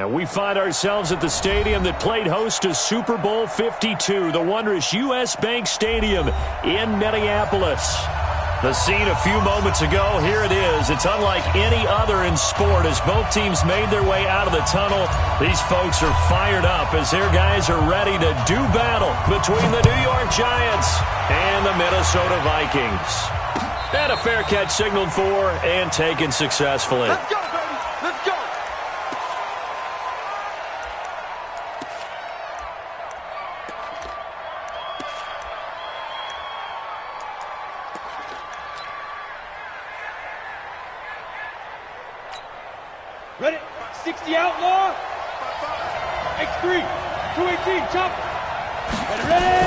And we find ourselves at the stadium that played host to Super Bowl 52, the wondrous U.S. Bank Stadium in Minneapolis. The scene a few moments ago, here it is. It's unlike any other in sport as both teams made their way out of the tunnel. These folks are fired up as their guys are ready to do battle between the New York Giants and the Minnesota Vikings. And a fair catch signaled for and taken successfully. Let's go, baby. Let's go. Ready? 60 outlaw. X3. 218. Chop. Ready.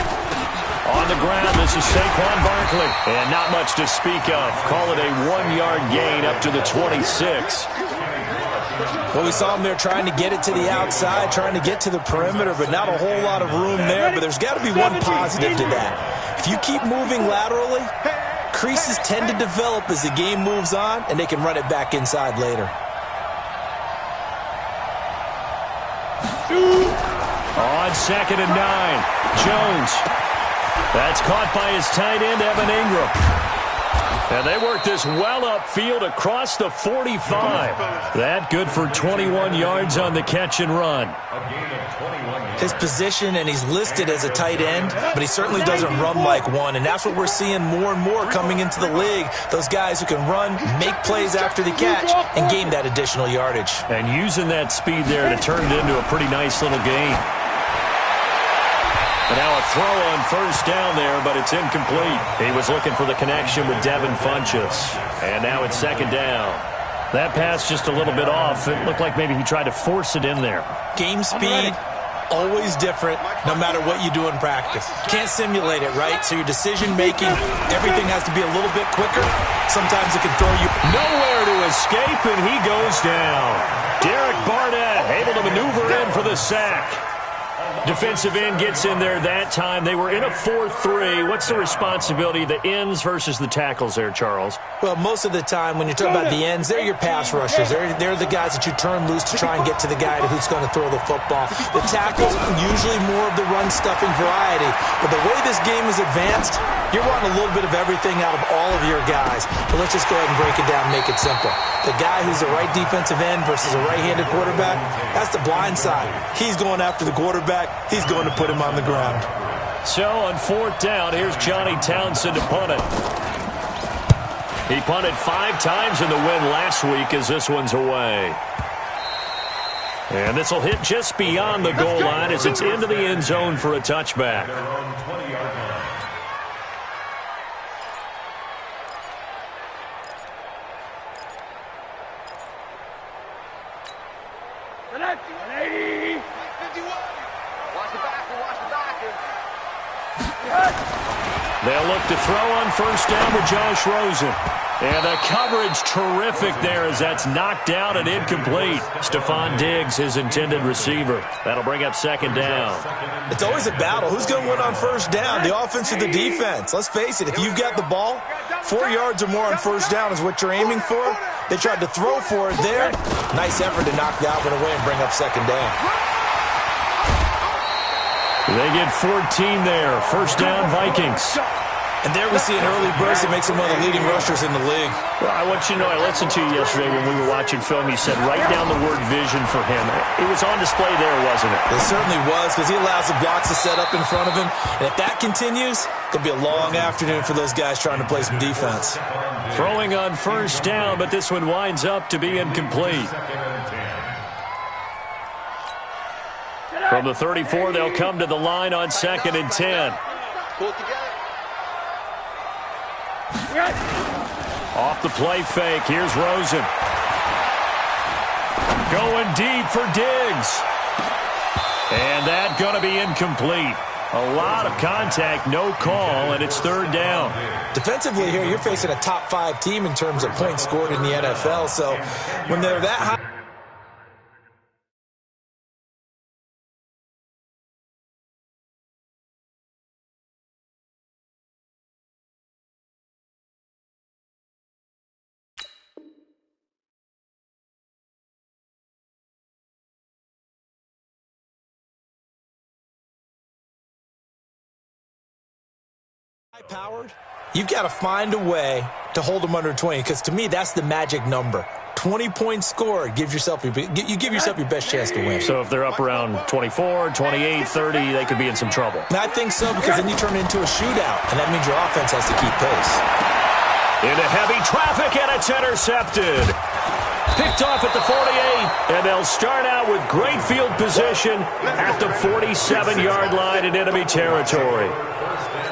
On the ground, this is Saquon Barkley. And not much to speak of. Call it a 1-yard gain up to the 26. Well, we saw him there trying to get it to the outside, trying to get to the perimeter, but not a whole lot of room there. But there's got to be one positive to that. If you keep moving laterally, creases tend to develop as the game moves on, and they can run it back inside later. On 2nd and 9, Jones. That's caught by his tight end, Evan Ingram. And they work this well upfield across the 45. That good for 21 yards on the catch and run. His position, and he's listed as a tight end, but he certainly doesn't run like one, and that's what we're seeing more and more coming into the league. Those guys who can run, make plays after the catch, and gain that additional yardage. And using that speed there to turn it into a pretty nice little gain. And now a throw on first down there, but it's incomplete. He was looking for the connection with Devin Funchess. And now it's 2nd down. That pass just a little bit off. It looked like maybe he tried to force it in there. Game speed, always different, no matter what you do in practice. Can't simulate it, right? So your decision-making, everything has to be a little bit quicker. Sometimes it can throw you. Nowhere to escape, and he goes down. Derek Barnett able to maneuver in for the sack. Defensive end gets in there that time. They were in a 4-3. What's the responsibility, the ends versus the tackles there, Charles? Well, most of the time when you're talking about the ends, they're your pass rushers. They're the guys that you turn loose to try and get to the guy who's going to throw the football. The tackles, usually more of the run-stuffing variety. But the way this game is advanced, you're wanting a little bit of everything out of all of your guys. But let's just go ahead and break it down and make it simple. The guy who's the right defensive end versus a right-handed quarterback, that's the blind side. He's going after the quarterback. He's going to put him on the ground. So on 4th down, here's Johnny Townsend to punt it. He punted 5 times in the win last week as this one's away. And this will hit just beyond the goal line as it's into the end zone for a touchback. They'll look to throw on first down with Josh Rosen. And the coverage terrific there as that's knocked out and incomplete. Stephon Diggs, his intended receiver. That'll bring up 2nd down. It's always a battle. Who's going to win on first down, the offense or the defense? Let's face it, if you've got the ball, 4 yards or more on first down is what you're aiming for. They tried to throw for it there. Nice effort to knock that one away and bring up 2nd down. They get 14 there. First down, Vikings. And there we see an early burst that makes him one of the leading rushers in the league. Well, I want you to know, I listened to you yesterday when we were watching film. You said write down the word vision for him. It was on display there, wasn't it? It certainly was, because he allows the blocks to set up in front of him. And if that continues, it'll be a long afternoon for those guys trying to play some defense. Throwing on first down, but this one winds up to be incomplete. From the 34, they'll come to the line on 2nd and 10. Off the play fake, here's Rosen. Going deep for Diggs. And that going to be incomplete. A lot of contact, no call, and it's 3rd down. Defensively here, you're facing a top 5 team in terms of points scored in the NFL. So when they're that high. High-powered, you've got to find a way to hold them under 20, because to me, that's the magic number. 20 points scored, you give yourself your best chance to win. So if they're up around 24, 28, 30, they could be in some trouble. And I think so, because then you turn it into a shootout, and that means your offense has to keep pace. Into heavy traffic, and it's intercepted. Picked off at the 48, and they'll start out with great field position at the 47-yard line in enemy territory.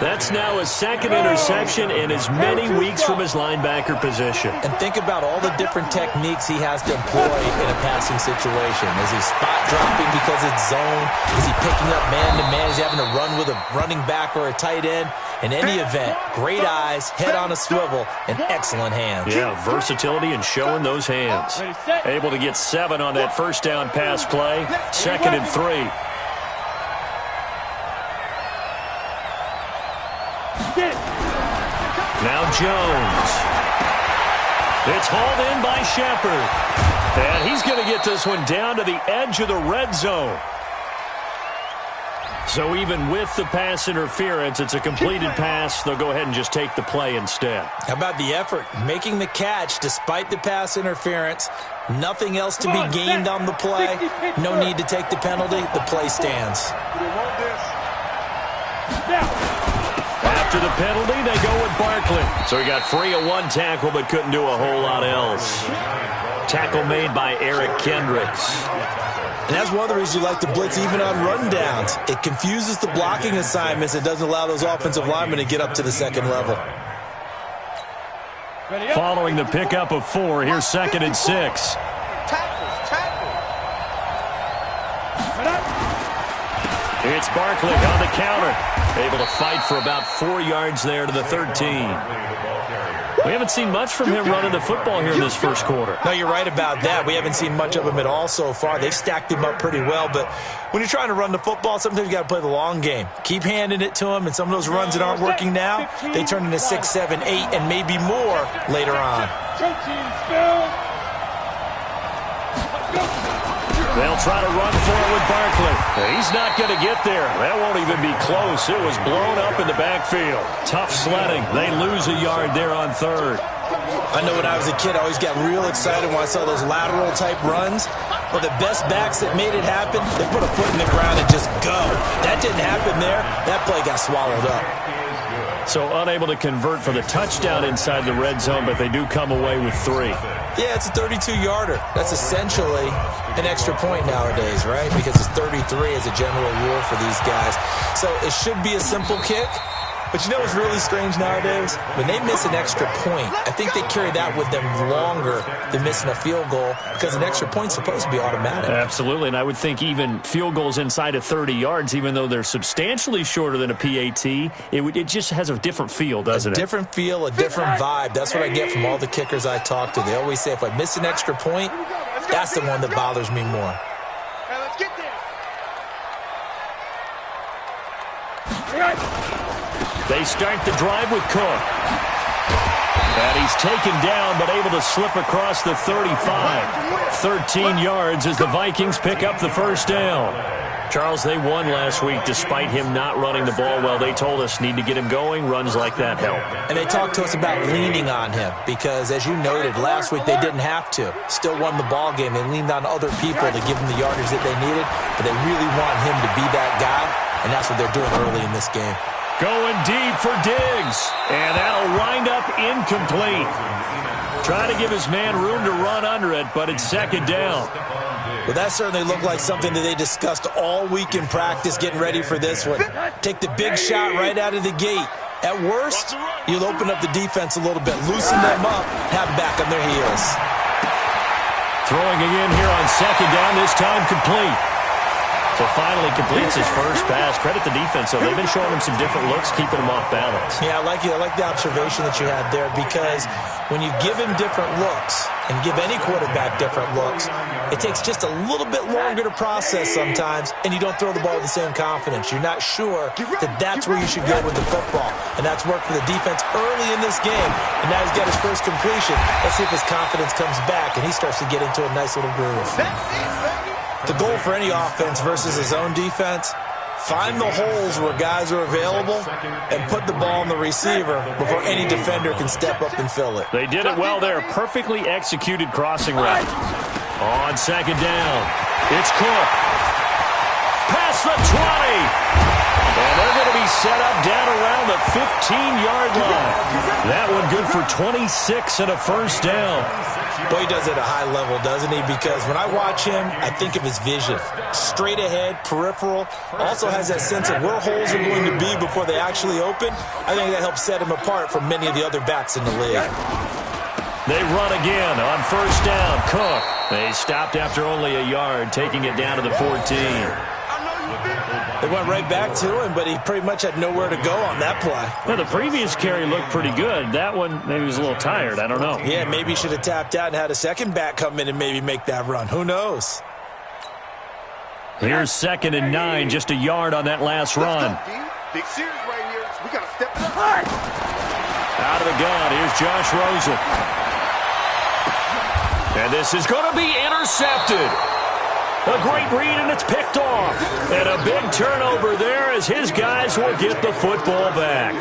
That's now his second interception in as many weeks from his linebacker position. And think about all the different techniques he has to employ in a passing situation. Is he spot dropping because it's zone? Is he picking up man-to-man? Is he having to run with a running back or a tight end? In any event, great eyes, head on a swivel, and excellent hands. Yeah, versatility and showing those hands. Able to get 7 on that first down pass play. 2nd and 3. Now Jones. It's hauled in by Shepard. And he's going to get this one down to the edge of the red zone. So even with the pass interference, it's a completed pass. They'll go ahead and just take the play instead. How about the effort? Making the catch despite the pass interference. Nothing else to be gained on the play. No need to take the penalty. The play stands. After the penalty, they go with Barkley. So he got free of one tackle but couldn't do a whole lot else. Tackle made by Eric Kendricks. And that's one of the reasons you like to blitz even on rundowns. It confuses the blocking assignments. It doesn't allow those offensive linemen to get up to the second level. Following the pickup of 4, here's 2nd and 6. It's Barkley on the counter. Able to fight for about 4 yards there to the 13. We haven't seen much from him running the football here in this first quarter. No, you're right about that. We haven't seen much of him at all so far. They've stacked him up pretty well, but when you're trying to run the football, sometimes you got to play the long game. Keep handing it to him, and some of those runs that aren't working now, they turn into 6, 7, 8, and maybe more later on. They'll try to run for it with Barkley. He's not going to get there. That won't even be close. It was blown up in the backfield. Tough sledding. They lose a yard there on 3rd. I know when I was a kid, I always got real excited when I saw those lateral-type runs. But the best backs that made it happen, they put a foot in the ground and just go. That didn't happen there. That play got swallowed up. So unable to convert for the touchdown inside the red zone, but they do come away with 3. Yeah, it's a 32-yarder. That's essentially an extra point nowadays, right? Because it's 33 as a general rule for these guys. So it should be a simple kick. But you know what's really strange nowadays? When they miss an extra point, I think they carry that with them longer than missing a field goal, because an extra point's supposed to be automatic. Absolutely, and I would think even field goals inside of 30 yards, even though they're substantially shorter than a PAT, it just has a different feel, doesn't it? A different feel, a different vibe. That's what I get from all the kickers I talk to. They always say, if I miss an extra point, that's the one that bothers me more. They start the drive with Cook. And he's taken down, but able to slip across the 35. 13 yards as the Vikings pick up the first down. Charles, they won last week despite him not running the ball well. They told us need to get him going. Runs like that help. And they talked to us about leaning on him because, as you noted, last week they didn't have to. Still won the ball game. They leaned on other people to give them the yardage that they needed, but they really want him to be that guy, and that's what they're doing early in this game. Going deep for Diggs, and that'll wind up incomplete. Trying to give his man room to run under it, but it's 2nd down. Well, that certainly looked like something that they discussed all week in practice getting ready for this one. Take the big shot right out of the gate. At worst, you'll open up the defense a little bit, loosen them up, have them back on their heels. Throwing again here on 2nd down, this time complete. So finally completes his first pass. Credit the defense, though. They've been showing him some different looks, keeping him off balance. Yeah, I like the observation that you had there, because when you give him different looks and give any quarterback different looks, it takes just a little bit longer to process sometimes, and you don't throw the ball with the same confidence. You're not sure that that's where you should go with the football, and that's worked for the defense early in this game, and now he's got his first completion. Let's see if his confidence comes back, and he starts to get into a nice little groove. The goal for any offense versus his own defense, Find the holes where guys are available and put the ball on the receiver before any defender can step up and fill it. They did it well there. Perfectly executed crossing route. On second down, it's Cook. Past the 20. And they're going to be set up down around the 15-yard line. That one good for 26 and a first down. Boy, he does it at a high level, doesn't he? Because when I watch him, I think of his vision. Straight ahead, peripheral. Also has that sense of where holes are going to be before they actually open. I think that helps set him apart from many of the other backs in the league. They run again on first down. Cook. They stopped after only a yard, taking it down to the 14. They went right back to him, but he pretty much had nowhere to go on that play. Well, the previous carry looked pretty good. That one, maybe he was a little tired. I don't know. Yeah, maybe he should have tapped out and had a second back come in and maybe make that run. Who knows? Here's 2nd and 9, just a yard on that last run. Big series right here. We got to step it up. Out of the gun, here's Josh Rosen. And this is going to be intercepted. A great read, and it's picked off. And a big turnover there as his guys will get the football back.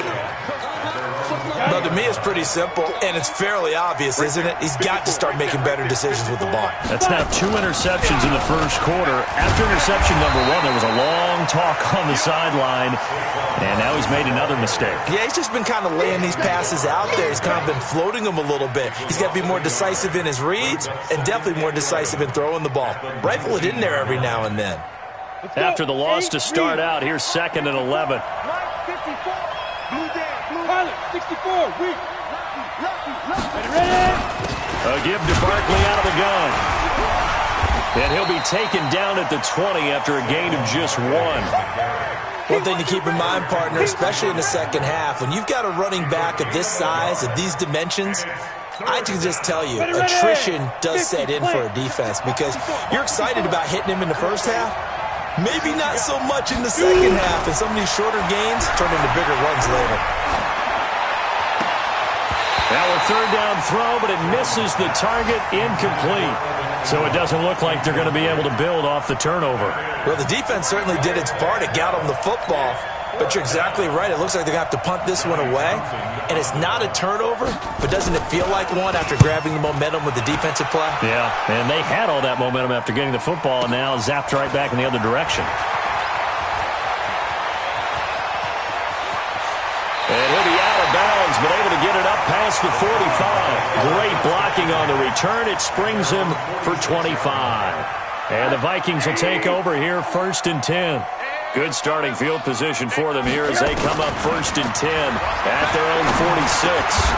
Well, to me, it's pretty simple, and it's fairly obvious, isn't it? He's got to start making better decisions with the ball. That's now 2 interceptions in the first quarter. After interception number 1, there was a long talk on the sideline, and now he's made another mistake. Yeah, he's just been kind of laying these passes out there. He's kind of been floating them a little bit. He's got to be more decisive in his reads and definitely more decisive in throwing the ball. Rifle it in there every now and then. After the loss to start out, here's 2nd and 11. 64, weak. A give to Barkley out of the gun. And he'll be taken down at the 20 after a gain of just 1. One thing to keep in mind, partner, especially in the second half, when you've got a running back of this size, of these dimensions, I can just tell you, attrition does set in for a defense because you're excited about hitting him in the first half. Maybe not so much in the second half, and some of these shorter gains turn into bigger runs later. Now a third down throw, but it misses the target, incomplete. So it doesn't look like they're going to be able to build off the turnover. Well, the defense certainly did its part. It got them the football. But you're exactly right. It looks like they're going to have to punt this one away. And it's not a turnover, but doesn't it feel like one after grabbing the momentum with the defensive play? Yeah, and they had all that momentum after getting the football and now zapped right back in the other direction. And he'll be out of bounds, but able to get it up past the 45. Great blocking on the return. It springs him for 25. And the Vikings will take over here 1st and 10. Good starting field position for them here as they come up 1st and 10 at their own 46.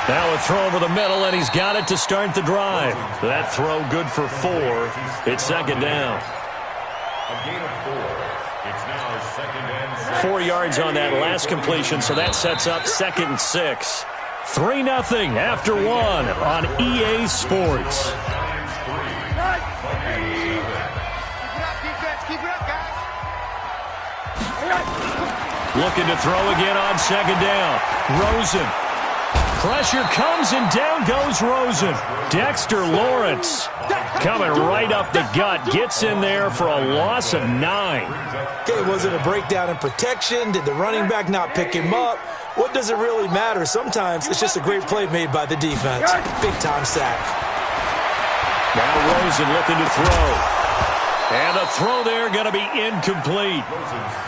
Now a throw over the middle, and he's got it to start the drive. That throw good for 4. It's 2nd down. A gain of 4. It's now 2nd and 6. 4 yards on that last completion, so that sets up 2nd and 6. 3-0 after 1 on EA Sports. Looking to throw again on 2nd down. Rosen. Pressure comes, and down goes Rosen. Dexter Lawrence coming right up the gut. Gets in there for a loss of 9. Okay, was it a breakdown in protection? Did the running back not pick him up? What does it really matter? Sometimes it's just a great play made by the defense. Big-time sack. Now Rosen looking to throw. And the throw there going to be incomplete.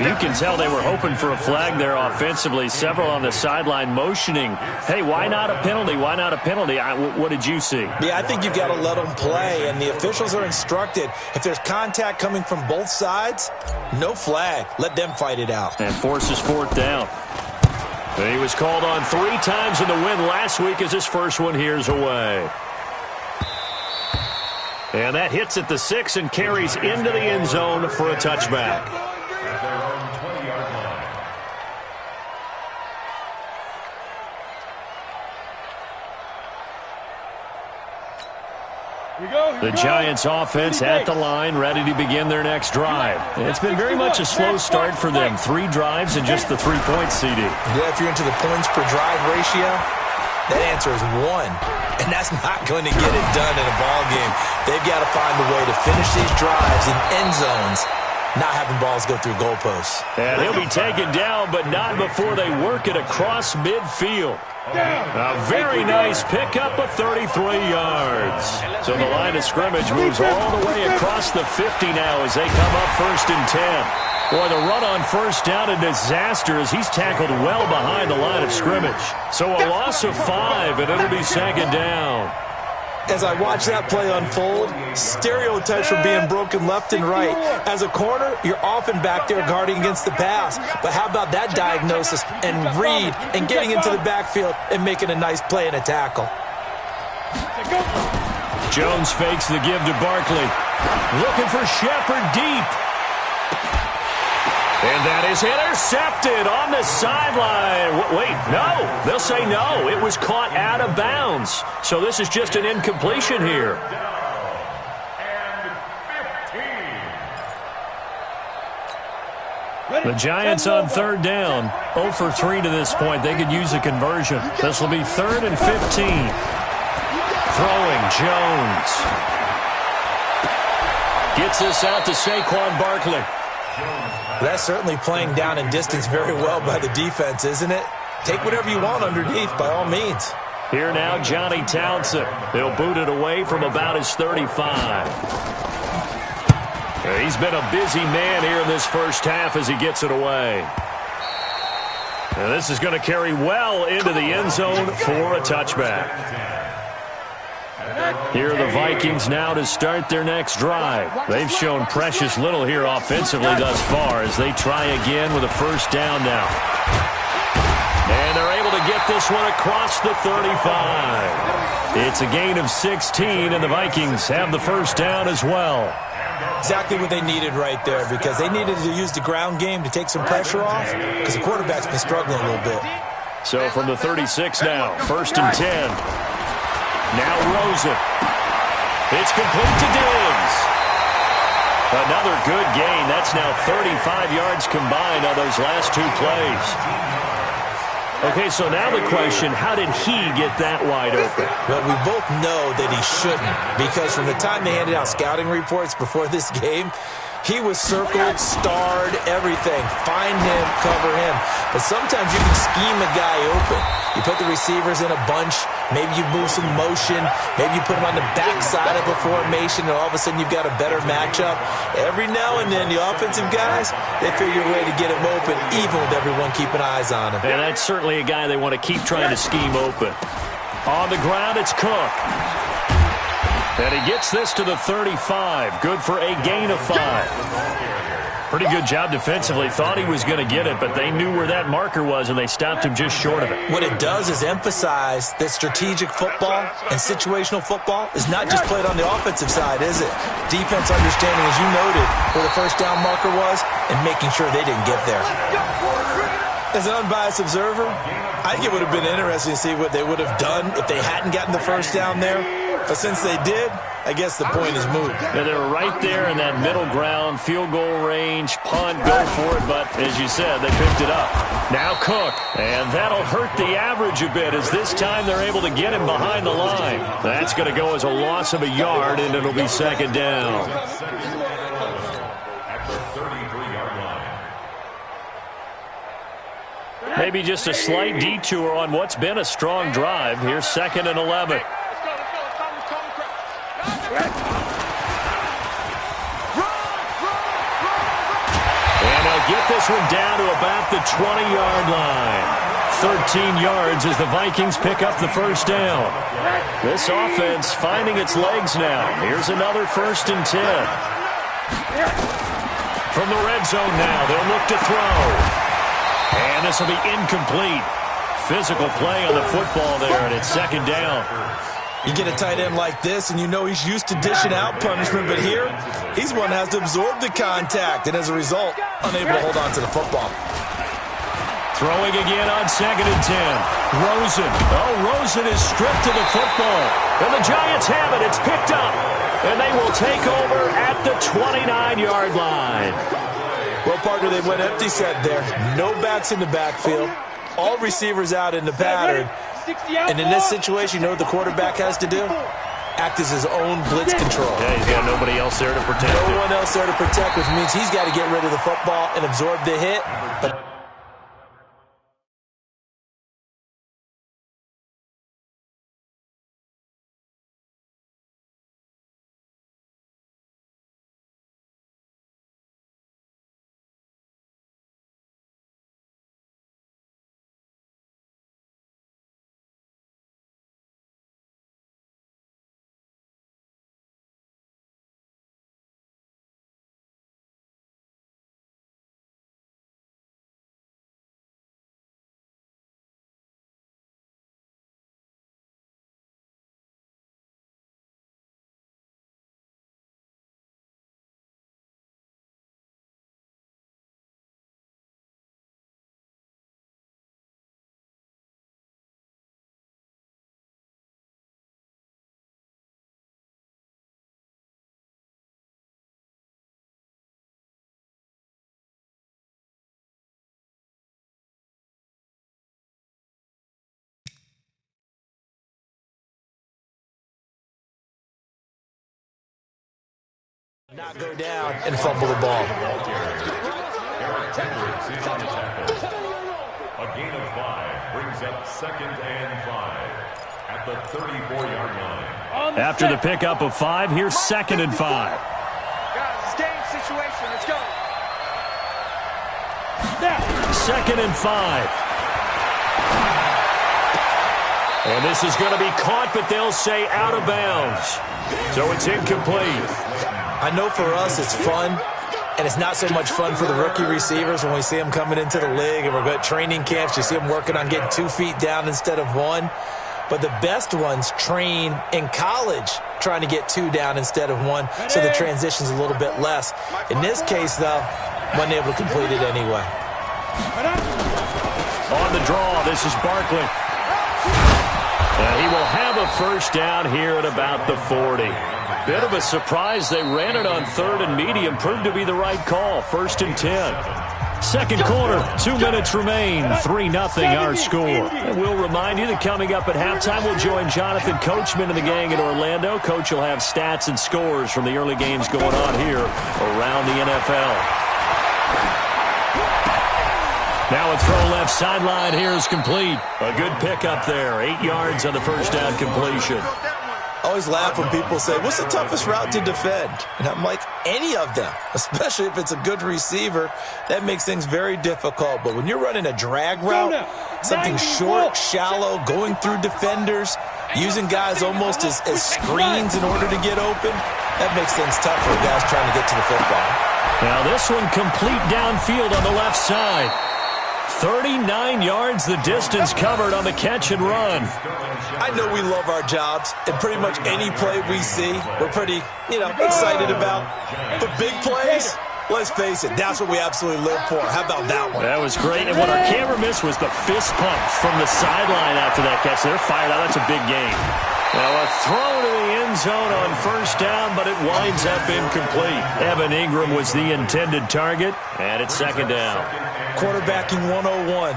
You can tell they were hoping for a flag there offensively. Several on the sideline motioning, hey, why not a penalty? Why not a penalty? What did you see? Yeah, I think you've got to let them play, and the officials are instructed. If there's contact coming from both sides, no flag. Let them fight it out. And forces 4th down. He was called on 3 times in the win last week as his first one here's away. And that hits at the 6 and carries into the end zone for a touchback. At their own 20-yard line. The Giants offense at the line, ready to begin their next drive. It's been very much a slow start for them. 3 drives and just the 3 points, CD. Yeah, if you're into the points per drive ratio, that answer is 1. And that's not going to get it done in a ball game. They've got to find a way to finish these drives in end zones not having balls go through goalposts. And he'll be taken down, but not before they work it across midfield. A very nice pickup of 33 yards. So the line of scrimmage moves all the way across the 50 now as they come up 1st and 10. Boy, the run on first down, a disaster as he's tackled well behind the line of scrimmage. So a loss of 5, and it'll be 2nd down. As I watch that play unfold, stereotypes from being broken left and right. As a corner, you're often back there guarding against the pass. But how about that diagnosis and read and getting into the backfield and making a nice play and a tackle? Jones fakes the give to Barkley. Looking for Shepard deep. And that is intercepted on the sideline. Wait, no. They'll say no. It was caught out of bounds. So this is just an incompletion here. The Giants on 3rd down. 0 for 3 to this point. They could use a conversion. This will be 3rd and 15. Throwing Jones. Gets this out to Saquon Barkley. That's certainly playing down in distance very well by the defense, isn't it? Take whatever you want underneath, by all means. Here now, Johnny Townsend. He'll boot it away from about his 35. He's been a busy man here in this first half as he gets it away. And this is going to carry well into the end zone for a touchback. Here are the Vikings now to start their next drive. They've shown precious little here offensively thus far as they try again with a first down now. And they're able to get this one across the 35. It's a gain of 16, and the Vikings have the first down as well. Exactly what they needed right there, because they needed to use the ground game to take some pressure off, because the quarterback's been struggling a little bit. So from the 36 now, 1st and 10. Now Rosen. It's complete to Diggs. Another good gain. That's now 35 yards combined on those last 2 plays. Okay, so now the question, how did he get that wide open? Well, we both know that he shouldn't, because from the time they handed out scouting reports before this game, he was circled, starred, everything. Find him, cover him. But sometimes you can scheme a guy open. You put the receivers in a bunch. Maybe you move some motion. Maybe you put them on the backside of a formation, and all of a sudden you've got a better matchup. Every now and then, the offensive guys, they figure a way to get him open, even with everyone keeping eyes on him. And that's certainly a guy they want to keep trying to scheme open. On the ground, it's Cook. And he gets this to the 35. Good for a gain of 5. Pretty good job defensively. Thought he was going to get it, but they knew where that marker was, and they stopped him just short of it. What it does is emphasize that strategic football and situational football is not just played on the offensive side, is it? Defense understanding, as you noted, where the first down marker was and making sure they didn't get there. As an unbiased observer, I think it would have been interesting to see what they would have done if they hadn't gotten the first down there. But since they did, I guess the point is moot. Yeah, they were right there in that middle ground, field goal range, punt, go for it. But as you said, they picked it up. Now Cook, and that'll hurt the average a bit as this time they're able to get him behind the line. That's going to go as a loss of a yard, and it'll be 2nd down. Maybe just a slight detour on what's been a strong drive. Here's 2nd and 11. And they'll get this one down to about the 20-yard line. 13 yards as the Vikings pick up the first down. This offense finding its legs now. Here's another 1st and 10. From the red zone now, they'll look to throw. And this will be incomplete. Physical play on the football there, and it's 2nd down. You get a tight end like this, and you know he's used to dishing out punishment, but here, he's one that has to absorb the contact, and as a result, unable to hold on to the football. Throwing again on 2nd and 10. Rosen. Oh, Rosen is stripped to the football. And the Giants have it. It's picked up. And they will take over at the 29-yard line. Well, partner, they went empty set there. No backs in the backfield. All receivers out in the pattern. And in this situation, you know what the quarterback has to do? act as his own blitz control. Yeah, he's got nobody else there to protect him. No one else there to protect, which means he's got to get rid of the football and absorb the hit. But not go down and fumble the ball. A gain of 5 brings up 2nd and 5 at the 34-yard line. After the pickup of 5, here's 2nd and 5. Guys, game situation. Let's go. 2nd and 5. And this is going to be caught, but they'll say out of bounds. So it's incomplete. I know for us it's fun, and it's not so much fun for the rookie receivers when we see them coming into the league and we're going to training camps. You see them working on getting 2 feet down instead of 1. But the best ones train in college trying to get 2 down instead of 1, so the transition's a little bit less. In this case, though, wasn't able to complete it anyway. On the draw, this is Barkley. And he will have a first down here at about the 40. Bit of a surprise. They ran it on 3rd and medium. Proved to be the right call. 1st and 10. Second quarter, 2 minutes remain. 3-0 our score. And we'll remind you that coming up at halftime, we'll join Jonathan Coachman and the gang in Orlando. Coach will have stats and scores from the early games going on here around the NFL. Now a throw left sideline here is complete. A good pickup there. 8 yards on the first down completion. I always laugh when people say, what's the toughest route to defend? And I'm like, any of them, especially if it's a good receiver. That makes things very difficult. But when you're running a drag route, something short, shallow, going through defenders, using guys almost as screens in order to get open, that makes things tough for guys trying to get to the football. Now this one complete downfield on the left side. 39 yards the distance covered on the catch and run. I know we love our jobs, and pretty much any play we see, we're pretty, excited about. But big plays, let's face it, that's what we absolutely live for. How about that one? That was great, and what our camera missed was the fist pump from the sideline after that catch. They're fired out. That's a big game. Now a throw to the end zone on first down, but it winds up incomplete. Evan Ingram was the intended target, and it's 2nd down. Quarterbacking 101.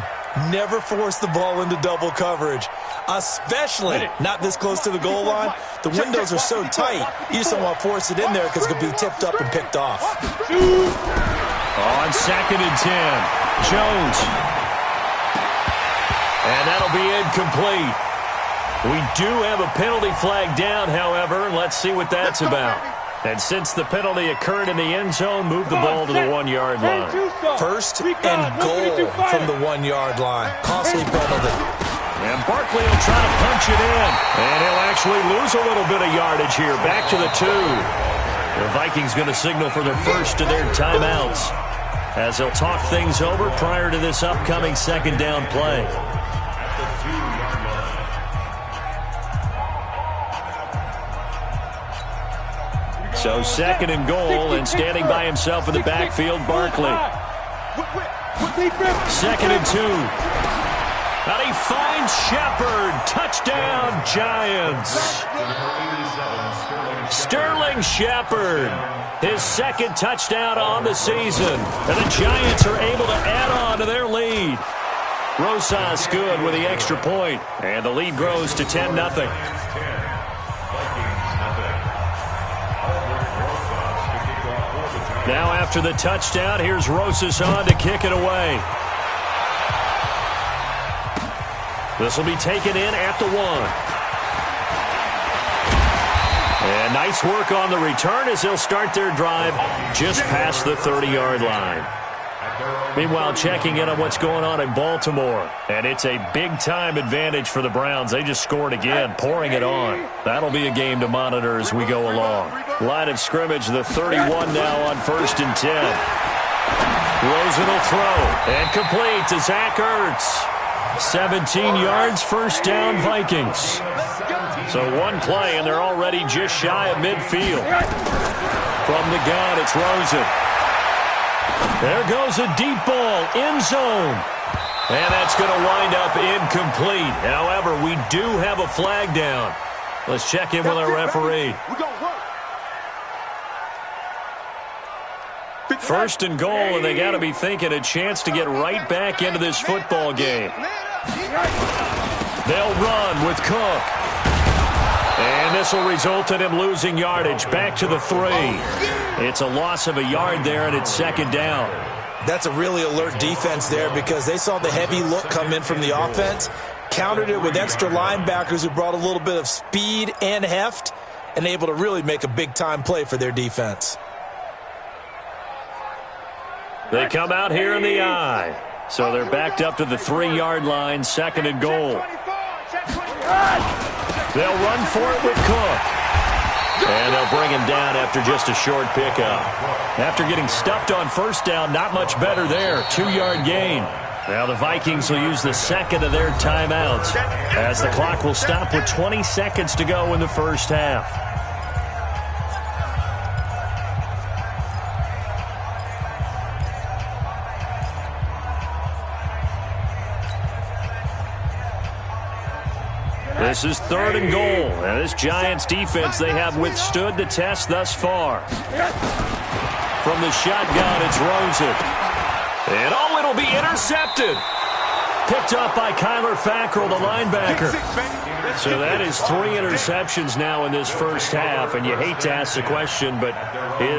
Never force the ball into double coverage, especially not this close to the goal line. The windows are so tight, you just don't want to force it in there because it could be tipped up and picked off. On 2nd and 10, Jones. And that'll be incomplete. We do have a penalty flag down, however. Let's see what that's about. And since the penalty occurred in the end zone, move the ball to the 1-yard line. 1st and goal from the 1-yard line. Costly penalty. And Barkley will try to punch it in. And he'll actually lose a little bit of yardage here. Back to the 2. The Vikings going to signal for their first of their timeouts as they'll talk things over prior to this upcoming 2nd down play. So 2nd and goal, and standing by himself in the backfield, Barkley. 2nd and 2. And he finds Shepard. Touchdown, Giants. Sterling Shepard, his 2nd touchdown on the season. And the Giants are able to add on to their lead. Rosas good with the extra point, and the lead grows to 10-0. Now after the touchdown, here's Rosas on to kick it away. This will be taken in at the 1. And nice work on the return as they'll start their drive just past the 30-yard line. Meanwhile, checking in on what's going on in Baltimore. And it's a big-time advantage for the Browns. They just scored again, pouring it on. That'll be a game to monitor as we go along. Line of scrimmage, the 31 now on 1st and 10. Rosen will throw. And complete to Zach Ertz. 17 yards, first down, Vikings. So one play, and they're already just shy of midfield. From the gun, it's Rosen. There goes a deep ball, end zone. And that's going to wind up incomplete. However, we do have a flag down. Let's check in with our referee. First and goal, and they got to be thinking a chance to get right back into this football game. They'll run with Cook. And this will result in him losing yardage back to the 3. It's a loss of a yard there, and it's second down. That's a really alert defense there because they saw the heavy look come in from the offense, countered it with extra linebackers who brought a little bit of speed and heft, and able to really make a big-time play for their defense. They come out here in the I. So they're backed up to the 3-yard line, second and goal. They'll run for it with Cook. And they'll bring him down after just a short pickup. After getting stuffed on first down, not much better there. 2-yard gain. Now the Vikings will use the second of their timeouts as the clock will stop with 20 seconds to go in the first half. This is third and goal. Now this Giants defense, they have withstood the test thus far. From the shotgun, it's Rosen. And oh, it'll be intercepted. Picked up by Kyler Fackrell, the linebacker. So that is 3 interceptions now in this first half. And you hate to ask the question, but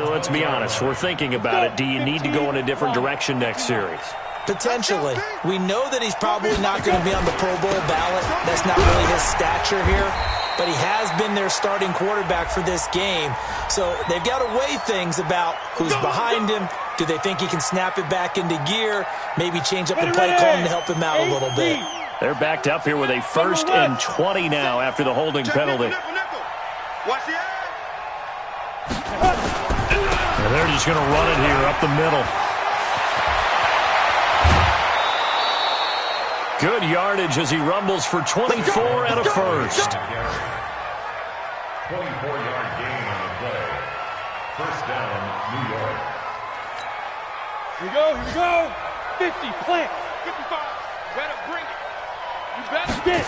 let's be honest. We're thinking about it. Do you need to go in a different direction next series? Potentially. We know that he's probably not going to be on the Pro Bowl ballot. That's not really his stature here. But he has been their starting quarterback for this game. So they've got to weigh things about who's behind him. Do they think he can snap it back into gear? Maybe change up the play calling to help him out a little bit. They're backed up here with a 1st and 20 now after the holding penalty. And they're just going to run it here up the middle. Good yardage as he rumbles for 24 and a first. 24-yard gain on the play. First down, New York. Here we go. 50, plant. 55. You better bring it. You better get it.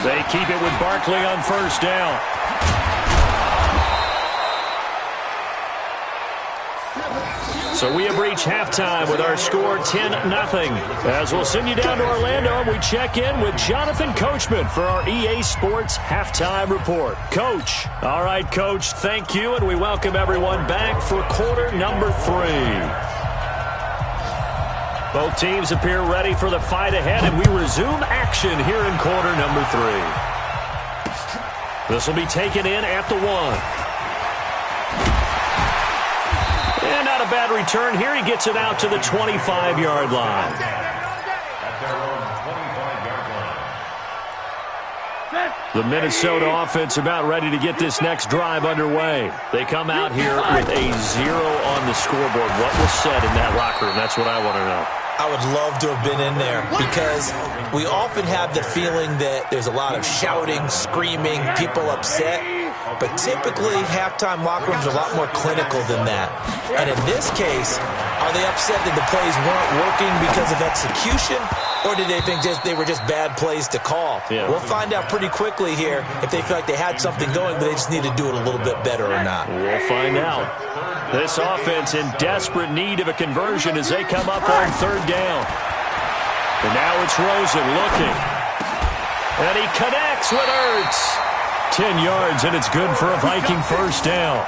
They keep it with Barkley on first down. So we have reached halftime with our score 10-0. As we'll send you down to Orlando, and we check in with Jonathan Coachman for our EA Sports Halftime Report. Coach. All right, Coach, thank you, and we welcome everyone back for quarter number 3. Both teams appear ready for the fight ahead, and we resume action here in quarter number 3. This will be taken in at the 1. And not a bad return here. He gets it out to the 25-yard line. The Minnesota offense about ready to get this next drive underway. They come out here with a 0 on the scoreboard. What was said in that locker room? That's what I want to know. I would love to have been in there because we often have the feeling that there's a lot of shouting, screaming, people upset. But typically, halftime locker rooms are a lot more clinical than that. And in this case, are they upset that the plays weren't working because of execution? Or did they think they were just bad plays to call? Yeah. We'll find out pretty quickly here if they feel like they had something going, but they just need to do it a little bit better or not. We'll find out. This offense in desperate need of a conversion as they come up on third down. And now it's Rosen looking. And he connects with Ertz. 10 yards, and it's good for a Viking first down.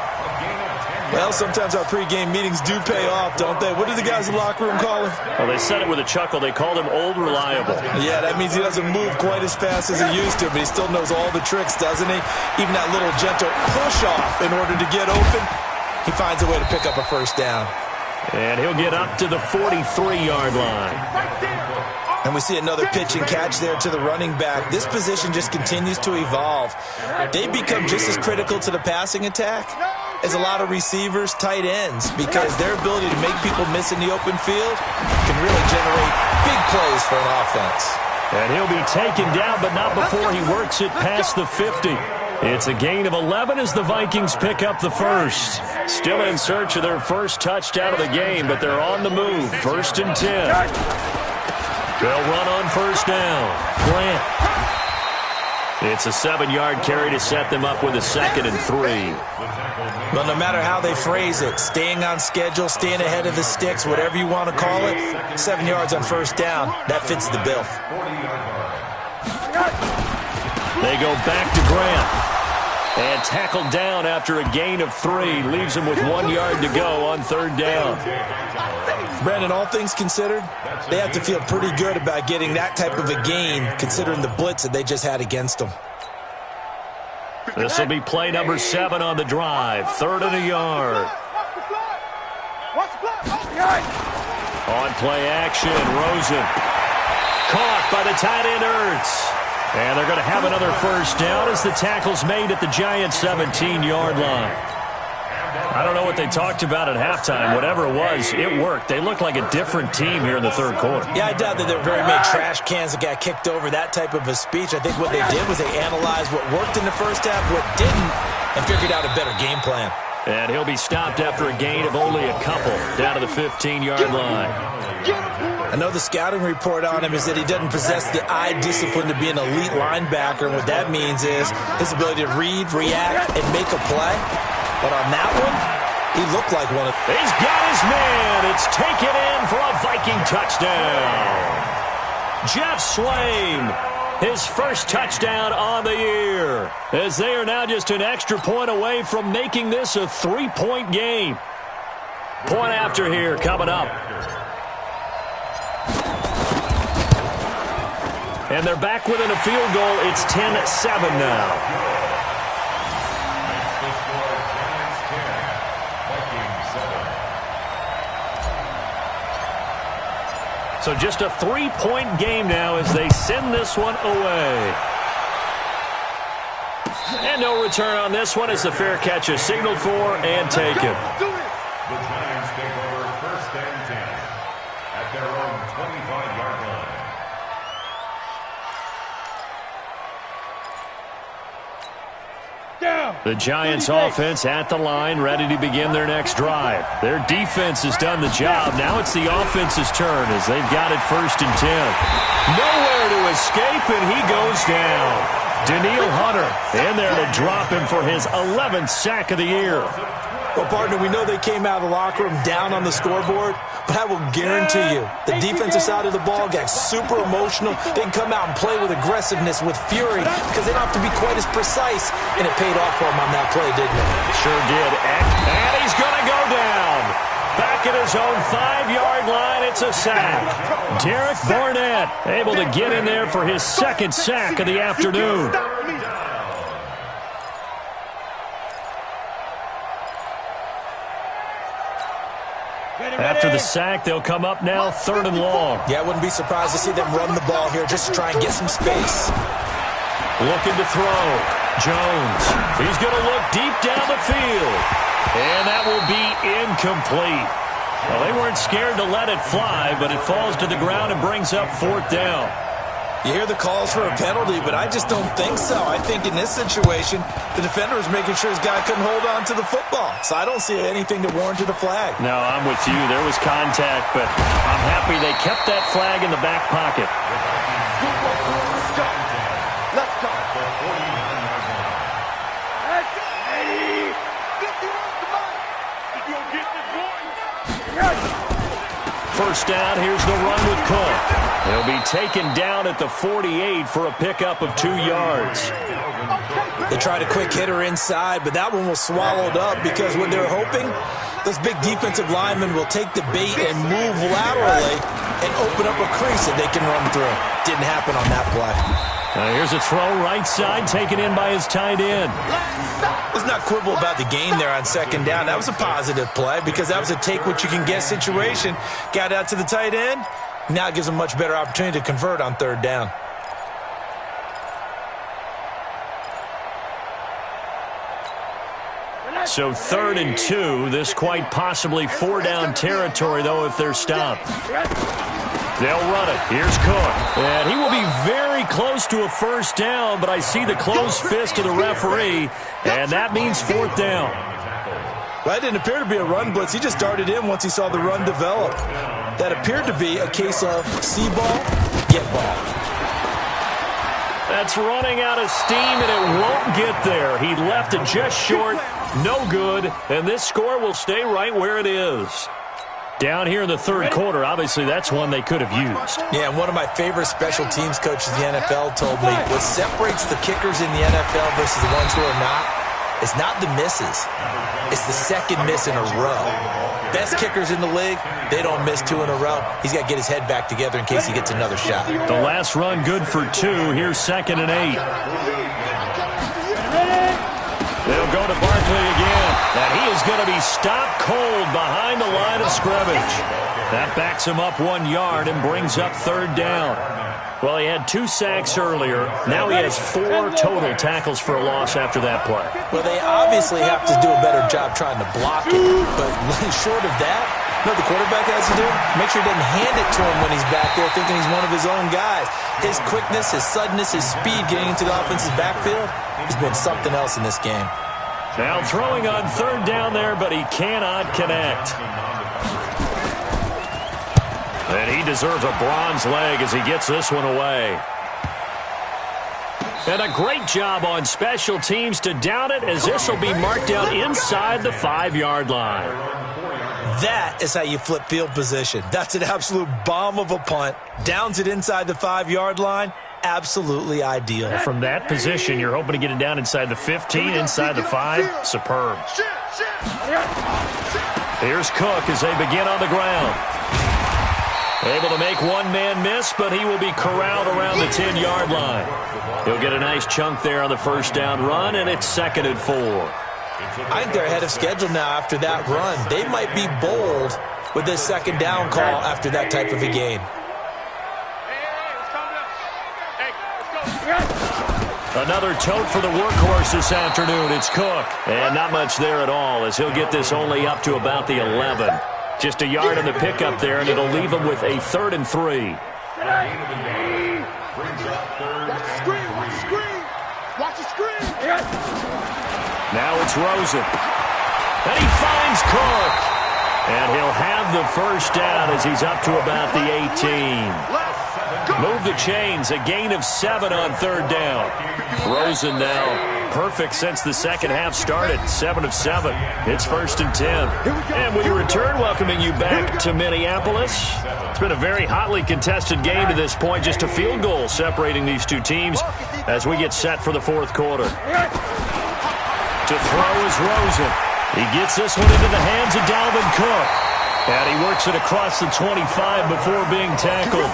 Well, sometimes our pregame meetings do pay off, don't they? What do the guys in the locker room call him? Well, they said it with a chuckle. They called him Old Reliable. Yeah, that means he doesn't move quite as fast as he used to, but he still knows all the tricks, doesn't he? Even that little gentle push-off in order to get open, he finds a way to pick up a first down. And he'll get up to the 43-yard line. And we see another pitch and catch there to the running back. This position just continues to evolve. They become just as critical to the passing attack as a lot of receivers, tight ends, because their ability to make people miss in the open field can really generate big plays for an offense. And he'll be taken down, but not before he works it past the 50. It's a gain of 11 as the Vikings pick up the first. Still in search of their first touchdown of the game, but they're on the move. 1st and 10. They'll run on first down. Grant. It's a 7-yard carry to set them up with a 2nd and 3. Well, no matter how they phrase it, staying on schedule, staying ahead of the sticks, whatever you want to call it, 7 yards on first down, that fits the bill. They go back to Grant. And tackled down after a gain of 3. Leaves him with 1 yard to go on 3rd down. Brandon, all things considered, they have to feel pretty good about getting that type of a gain, considering the blitz that they just had against them. This will be play number 7 on the drive. 3rd and a yard. On play action, Rosen. Caught by the tight end, Ertz. And they're going to have another first down as the tackle's made at the Giants' 17-yard line. I don't know what they talked about at halftime. Whatever it was, it worked. They look like a different team here in the 3rd quarter. Yeah, I doubt that there were very many trash cans that got kicked over, that type of a speech. I think what they did was they analyzed what worked in the first half, what didn't, and figured out a better game plan. And he'll be stopped after a gain of only a couple down to the 15-yard line. I know the scouting report on him is that he doesn't possess the eye discipline to be an elite linebacker, and what that means is his ability to read, react, and make a play. But on that one, he looked like one of them. He's got his man. It's taken in for a Viking touchdown. Jeff Swain, his first touchdown on the year, as they are now just an extra point away from making this a 3-point game. Point after here coming up. And they're back within a field goal. It's 10-7 now. So just a 3-point game now as they send this one away. And no return on this one as the fair catch is signaled for and taken. The Giants take over 1st and 10 at their own 25-yard line. The Giants offense at the line, ready to begin their next drive. Their defense has done the job. Now it's the offense's turn as they've got it 1st and 10. Nowhere to escape, and he goes down. Danielle Hunter in there to drop him for his 11th sack of the year. Well, partner, we know they came out of the locker room down on the scoreboard, but I will guarantee you the defensive side of the ball got super emotional. They can come out and play with aggressiveness, with fury, because they don't have to be quite as precise, and it paid off for them on that play, didn't it? Sure did. And he's going to go down. Back at his own 5-yard line, it's a sack. Derek Barnett able to get in there for his 2nd sack of the afternoon. After the sack, they'll come up now 3rd and long. Yeah, I wouldn't be surprised to see them run the ball here just to try and get some space. Looking to throw. Jones. He's going to look deep down the field. And that will be incomplete. Well, they weren't scared to let it fly, but it falls to the ground and brings up 4th down. You hear the calls for a penalty, but I just don't think so. I think in this situation, the defender was making sure his guy couldn't hold on to the football. So I don't see anything that warranted a flag. No, I'm with you. There was contact, but I'm happy they kept that flag in the back pocket. First down, here's the run with Cook. He'll be taken down at the 48 for a pickup of 2 yards. They tried a quick hitter inside, but that one was swallowed up because what they're hoping, those big defensive linemen will take the bait and move laterally and open up a crease that they can run through. Didn't happen on that play. Here's a throw right side, taken in by his tight end. Let's not quibble about the gain there on second down. That was a positive play because that was a take-what-you-can-get situation. Got out to the tight end. Now it gives them a much better opportunity to convert on third down. So 3rd and 2. This quite possibly 4-down territory, though, if they're stopped. They'll run it. Here's Cook. And he will be very close to a first down, but I see the closed fist of the referee, and that means 4th down. Well, that didn't appear to be a run blitz. He just darted in once he saw the run develop. That appeared to be a case of see ball, get ball. That's running out of steam, and it won't get there. He left it just short. No good, and this score will stay right where it is. Down here in the third quarter, obviously that's one they could have used. Yeah, and one of my favorite special teams coaches in the NFL told me what separates the kickers in the NFL versus the ones who are not is not the misses. It's the second miss in a row. Best kickers in the league, they don't miss 2 in a row. He's got to get his head back together in case he gets another shot. The last run good for 2. Here's 2nd and 8. They'll go to Barkley again, and he is going to be stopped cold behind the line of scrimmage. That backs him up 1 yard and brings up 3rd down. Well, he had 2 sacks earlier. Now he has 4 total tackles for a loss after that play. Well, they obviously have to do a better job trying to block it, but short of that, you know what the quarterback has to do? Make sure he doesn't hand it to him when he's back there thinking he's one of his own guys. His quickness, his suddenness, his speed getting into the offense's backfield has been something else in this game. Now throwing on 3rd down there, but he cannot connect. And he deserves a bronze leg as he gets this one away. And a great job on special teams to down it, as this will be marked out inside the 5-yard line. That is how you flip field position. That's an absolute bomb of a punt. Downs it inside the 5-yard line. Absolutely ideal. From that position, you're hoping to get it down inside the 15, inside the 5. Superb. Here's Cook as they begin on the ground. Able to make one man miss, but he will be corralled around the 10-yard line. He'll get a nice chunk there on the first down run, and it's 2nd and 4. I think they're ahead of schedule now after that run. They might be bold with this 2nd down call after that type of a game. Another tote for the workhorse this afternoon. It's Cook. And not much there at all, as he'll get this only up to about the 11. Just a yard on the pickup there, and it'll leave him with a 3rd and 3. Now it's Rosen. And he finds Cook. And he'll have the first down as he's up to about the 18. Move the chains, a gain of 7 on 3rd down. Rosen now perfect since the second half started, 7 of 7. It's 1st and 10. And we return, welcoming you back to Minneapolis. It's been a very hotly contested game to this point, just a field goal separating these two teams as we get set for the 4th quarter. To throw is Rosen. He gets this one into the hands of Dalvin Cook. And he works it across the 25 before being tackled.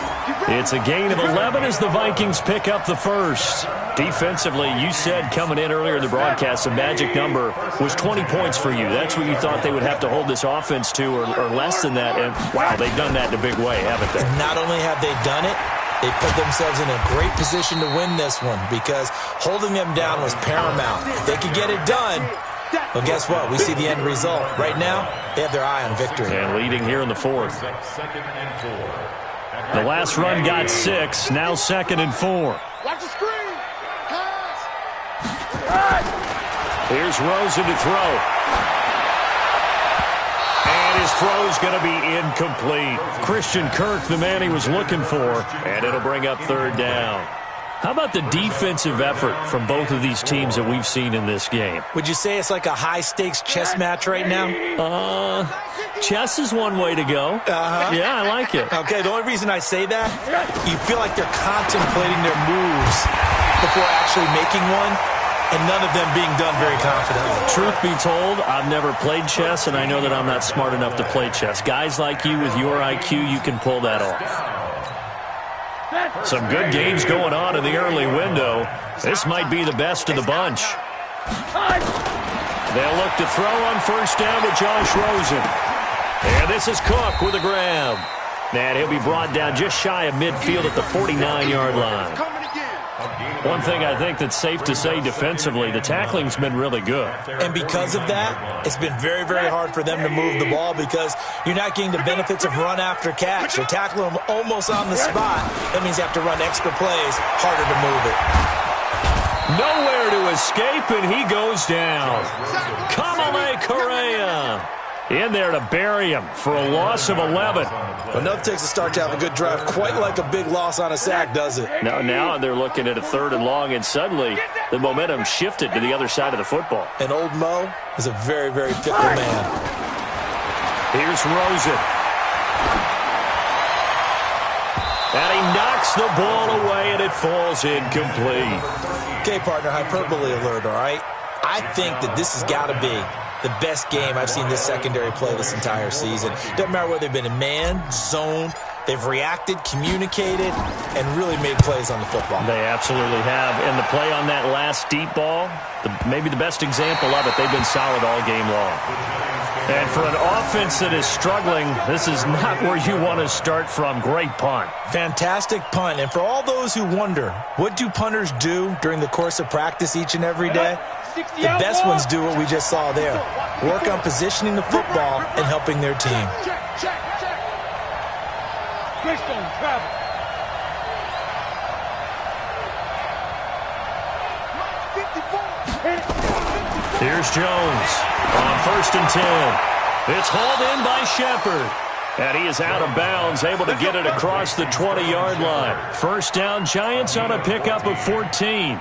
It's a gain of 11 as the Vikings pick up the first. Defensively, you said coming in earlier in the broadcast, the magic number was 20 points for you. That's what you thought they would have to hold this offense to, or less than that. And, wow, they've done that in a big way, haven't they? Not only have they done it, they put themselves in a great position to win this one because holding them down was paramount. If they could get it done, well, guess what? We see the end result. Right now, they have their eye on victory. And leading here in the 4th. The last run got 6. Now 2nd and 4. Watch the screen. Here's Rosen to throw. And his throw's going to be incomplete. Christian Kirk, the man he was looking for. And it'll bring up 3rd down. How about the defensive effort from both of these teams that we've seen in this game? Would you say it's like a high-stakes chess match right now? Chess is one way to go. Yeah, I like it. Okay, the only reason I say that, you feel like they're contemplating their moves before actually making one. and none of them being done very confidently. Truth be told, I've never played chess, and I know that I'm not smart enough to play chess. Guys like you with your IQ, you can pull that off. Some good games going on in the early window. This might be the best of the bunch. They'll look to throw on first down to Josh Rosen. And this is Cook with a grab. And he'll be brought down just shy of midfield at the 49-yard line. One thing I think that's safe to say defensively, the tackling's been really good. And because of that, it's been very, very hard for them to move the ball because you're not getting the benefits of run after catch. You're tackling them almost on the spot. That means you have to run extra plays, harder to move it. Nowhere to escape, and he goes down. Kamale Correa in there to bury him for a loss of 11. Enough takes a start to have a good drive. Quite like a big loss on a sack, does it? Now they're looking at a 3rd and long, and suddenly the momentum shifted to the other side of the football. And old Mo is a very, very fickle man. Here's Rosen. And he knocks the ball away, and it falls incomplete. Okay, partner, hyperbole alert, all right? I think that this has got to be the best game I've seen this secondary play this entire season. Doesn't matter whether they've been in man, zone, they've reacted, communicated, and really made plays on the football. They absolutely have. And the play on that last deep ball, maybe the best example of it, they've been solid all game long. And for an offense that is struggling, this is not where you want to start from. Great punt. Fantastic punt. And for all those who wonder, what do punters do during the course of practice each and every day? The best ones do what we just saw there. Work on positioning the football and helping their team. Here's Jones on 1st and 10. It's hauled in by Shepard. And he is out of bounds, able to get it across the 20-yard line. First down, Giants on a pickup of 14.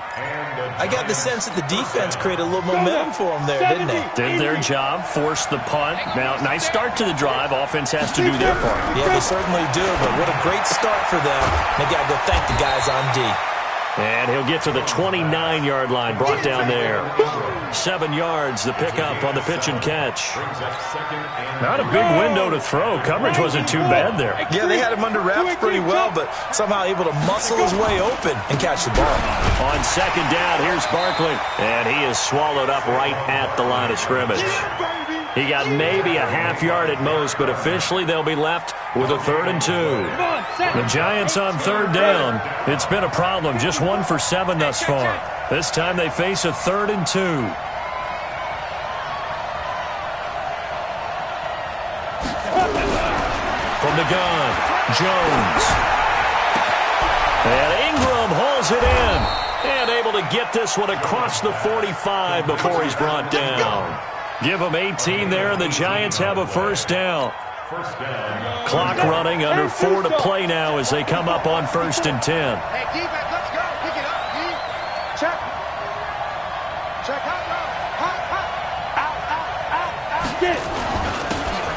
I got the sense that the defense created a little momentum for them there, didn't they? Did their job, forced the punt. Now, nice start to the drive. Offense has to do their part. Yeah, they certainly do, but what a great start for them. They got to go thank the guys on D. And he'll get to the 29-yard line, brought down there. 7 yards, the pickup on the pitch and catch. Not a big window to throw. Coverage wasn't too bad there. Yeah, they had him under wraps pretty well, but somehow able to muscle his way open and catch the ball. On 2nd down, here's Barkley. And he is swallowed up right at the line of scrimmage. He got maybe a half yard at most, but officially they'll be left with a 3rd and 2. The Giants on 3rd down. It's been a problem. Just 1 for 7 thus far. This time they face a 3rd and 2. From the gun, Jones. And Ingram hauls it in. And able to get this one across the 45 before he's brought down. Give them 18 there, and the Giants have a 1st down. Clock running, under 4 to play now as they come up on 1st and 10. Hey, defense, let's go. Pick it up, D. Check. Check out. Out. Get it.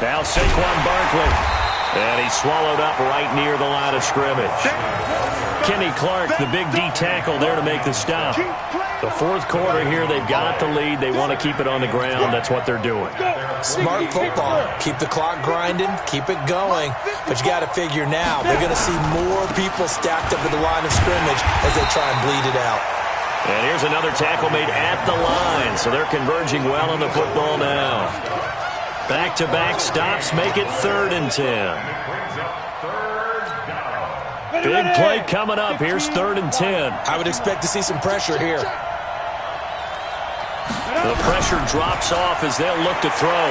Now Saquon Barkley. And he's swallowed up right near the line of scrimmage. Kenny Clark, the big D tackle there to make the stop. The 4th quarter here, they've got the lead. They want to keep it on the ground. That's what they're doing. Smart football. Keep the clock grinding. Keep it going. But you got to figure now, they're going to see more people stacked up at the line of scrimmage as they try and bleed it out. And here's another tackle made at the line. So they're converging well on the football now. Back-to-back stops make it 3rd and 10. Big play coming up. Here's 3rd and 10. I would expect to see some pressure here. The pressure drops off as they'll look to throw.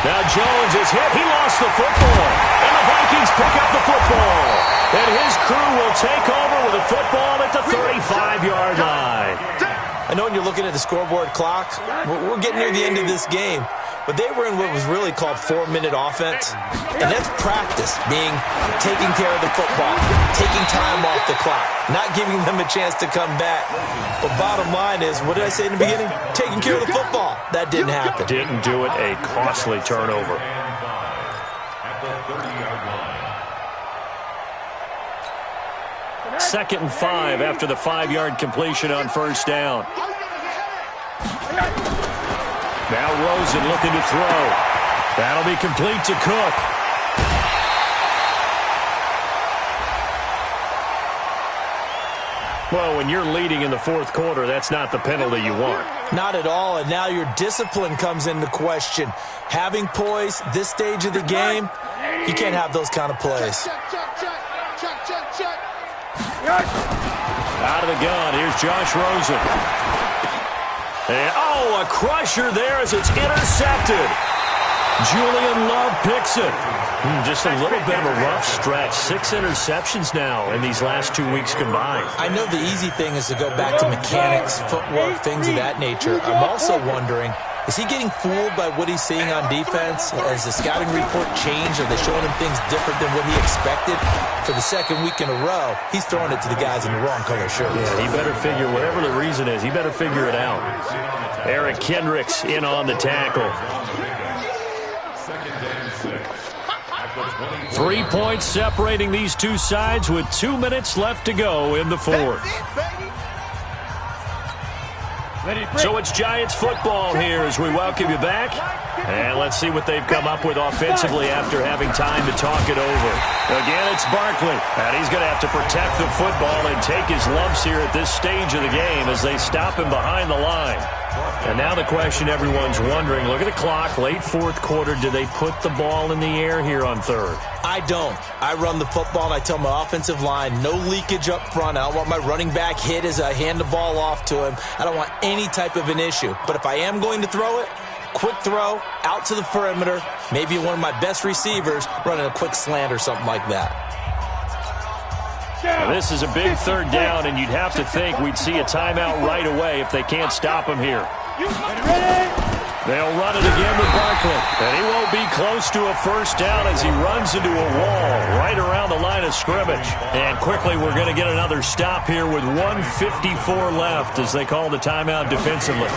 Now Jones is hit. He lost the football. And the Vikings pick up the football. And his crew will take over with a football at the 35-yard line. I know when you're looking at the scoreboard clock, we're getting near the end of this game. But they were in what was really called 4-minute offense. And that's practice, being taking care of the football, taking time off the clock, not giving them a chance to come back. But bottom line is, what did I say in the beginning? Taking care of the football. That didn't happen. Didn't do it. A costly turnover. At the 30-yard line. 2nd and 5 after the 5-yard completion on first down. Now Rosen looking to throw. That'll be complete to Cook. Well, when you're leading in the 4th quarter, that's not the penalty you want. Not at all, and now your discipline comes into question. Having poise this stage of the game, you can't have those kind of plays. Out of the gun, here's Josh Rosen. And, a crusher there as it's intercepted. Julian Love picks it. Just a little bit of a rough stretch. 6 interceptions now in these last 2 weeks combined. I know the easy thing is to go back to mechanics, footwork, things of that nature. I'm also wondering, is he getting fooled by what he's seeing on defense? Has the scouting report changed? Are they showing him things different than what he expected? For the 2nd week in a row, he's throwing it to the guys in the wrong color shirts. Yeah, he better figure, whatever the reason is, he better figure it out. Eric Kendricks in on the tackle. 3 points separating these two sides with 2 minutes left to go in the 4th. So it's Giants football here as we welcome you back. And let's see what they've come up with offensively after having time to talk it over. Again, it's Barkley. And he's going to have to protect the football and take his lumps here at this stage of the game as they stop him behind the line. And now the question everyone's wondering, look at the clock, late 4th quarter, do they put the ball in the air here on 3rd? I don't. I run the football and I tell my offensive line, no leakage up front. I don't want my running back hit as I hand the ball off to him. I don't want any type of an issue. But if I am going to throw it, quick throw, out to the perimeter, maybe one of my best receivers running a quick slant or something like that. Now this is a big 3rd down, and you'd have to think we'd see a timeout right away if they can't stop him here. They'll run it again with Barkley, and he won't be close to a 1st down as he runs into a wall right around the line of scrimmage. And quickly we're going to get another stop here with 1:54 left as they call the timeout defensively.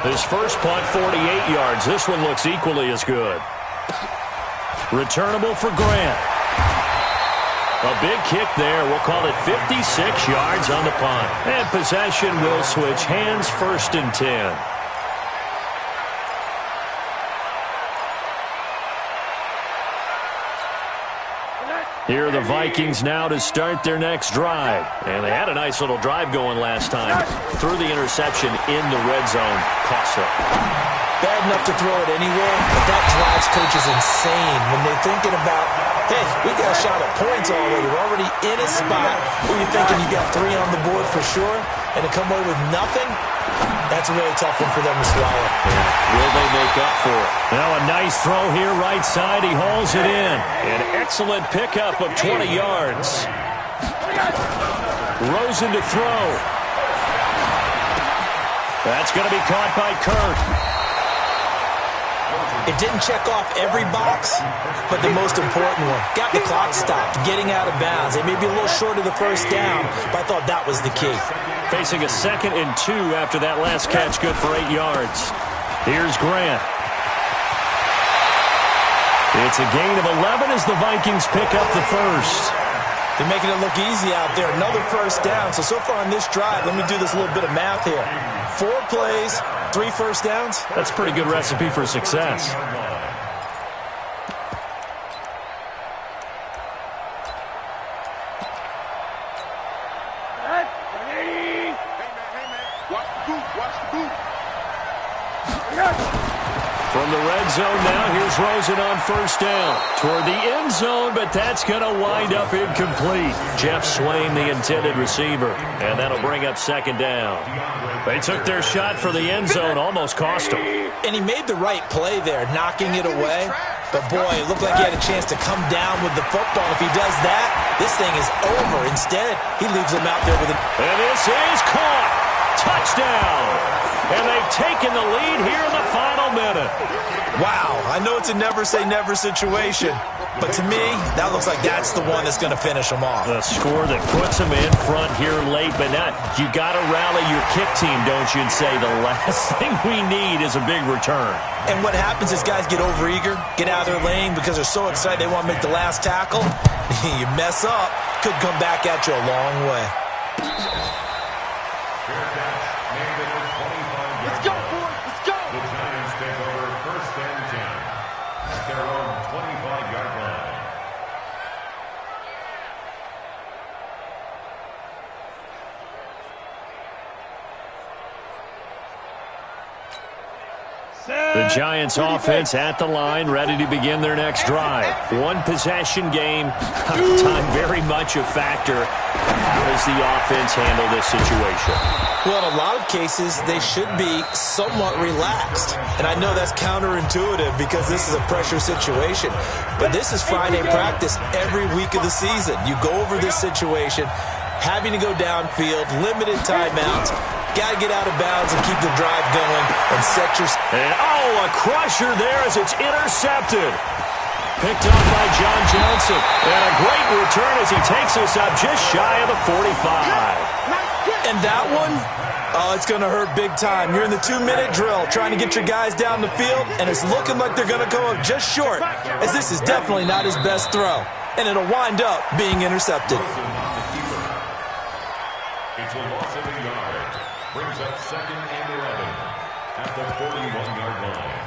His first punt, 48 yards. This one looks equally as good. Returnable for Grant. A big kick there. We'll call it 56 yards on the punt. And possession will switch hands, 1st and 10. Here are the Vikings now to start their next drive. And they had a nice little drive going last time. Threw the interception in the red zone. Cost them. Bad enough to throw it anywhere, but that drives coaches insane when they're thinking about, hey, we got a shot at points already. We're already in a spot where you're thinking you got 3 on the board for sure, and to come away with nothing, that's a really tough one for them to swallow. Yeah. Will they make up for it? Now a nice throw here, right side. He hauls it in. An excellent pickup of 20 yards. Rosen to throw. That's going to be caught by Kirk. It didn't check off every box, but the most important one. Got the clock stopped, getting out of bounds. They may be a little short of the 1st down, but I thought that was the key. Facing a 2nd and 2 after that last catch, good for 8 yards. Here's Grant. It's a gain of 11 as the Vikings pick up the 1st. They're making it look easy out there. Another 1st down. So far on this drive, let me do this little bit of math here. 4 plays, 3 1st downs. That's a pretty good recipe for success. From the red zone now, here's Rosen on 1st down. Toward the end zone, but that's going to wind up incomplete. Jeff Swain, the intended receiver. And that'll bring up 2nd down. They took their shot for the end zone, almost cost him. And he made the right play there, knocking it away. But, boy, it looked like he had a chance to come down with the football. If he does that, this thing is over. Instead, he leaves him out there with it. And this is caught. Touchdown. And they've taken the lead here in the final minute. Wow, I know it's a never-say-never situation, but to me, that looks like that's the one that's going to finish them off. The score that puts them in front here late, but not. You got to rally your kick team, don't you, and say the last thing we need is a big return. And what happens is guys get overeager, get out of their lane because they're so excited they want to make the last tackle. You mess up, could come back at you a long way. Let's go, boys. Let's go. The Giants take over 1st and 10 at their own 25-yard line. The Giants offense at the line, ready to begin their next drive. One possession game, time very much a factor. How does the offense handle this situation? Well, in a lot of cases, they should be somewhat relaxed. And I know that's counterintuitive because this is a pressure situation. But this is Friday practice every week of the season. You go over this situation, having to go downfield, limited timeouts. Got to get out of bounds and keep the drive going and set your... And, a crusher there as it's intercepted. Picked up by John Johnson. And a great return as he takes us up just shy of the 45. And that one, it's going to hurt big time. You're in the 2-minute drill trying to get your guys down the field, and it's looking like they're going to go up just short, as this is definitely not his best throw. And it'll wind up being intercepted. It's a loss of a yard. Brings up 2nd and 11 at the 41-yard line.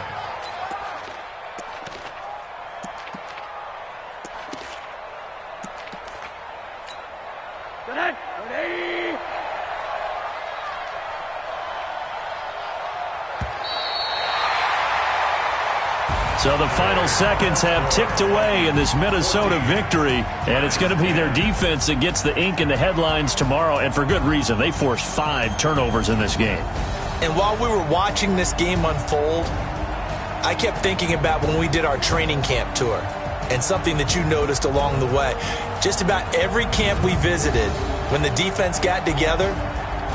Ready? So the final seconds have ticked away in this Minnesota victory, and it's going to be their defense that gets the ink in the headlines tomorrow, and for good reason. They forced 5 turnovers in this game. And while we were watching this game unfold, I kept thinking about when we did our training camp tour and something that you noticed along the way. Just about every camp we visited, when the defense got together,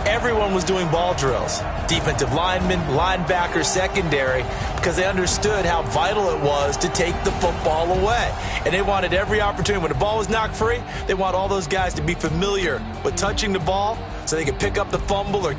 everyone was doing ball drills. Defensive linemen, linebackers, secondary, because they understood how vital it was to take the football away. And they wanted every opportunity. When the ball was knocked free, they want all those guys to be familiar with touching the ball so they could pick up the fumble or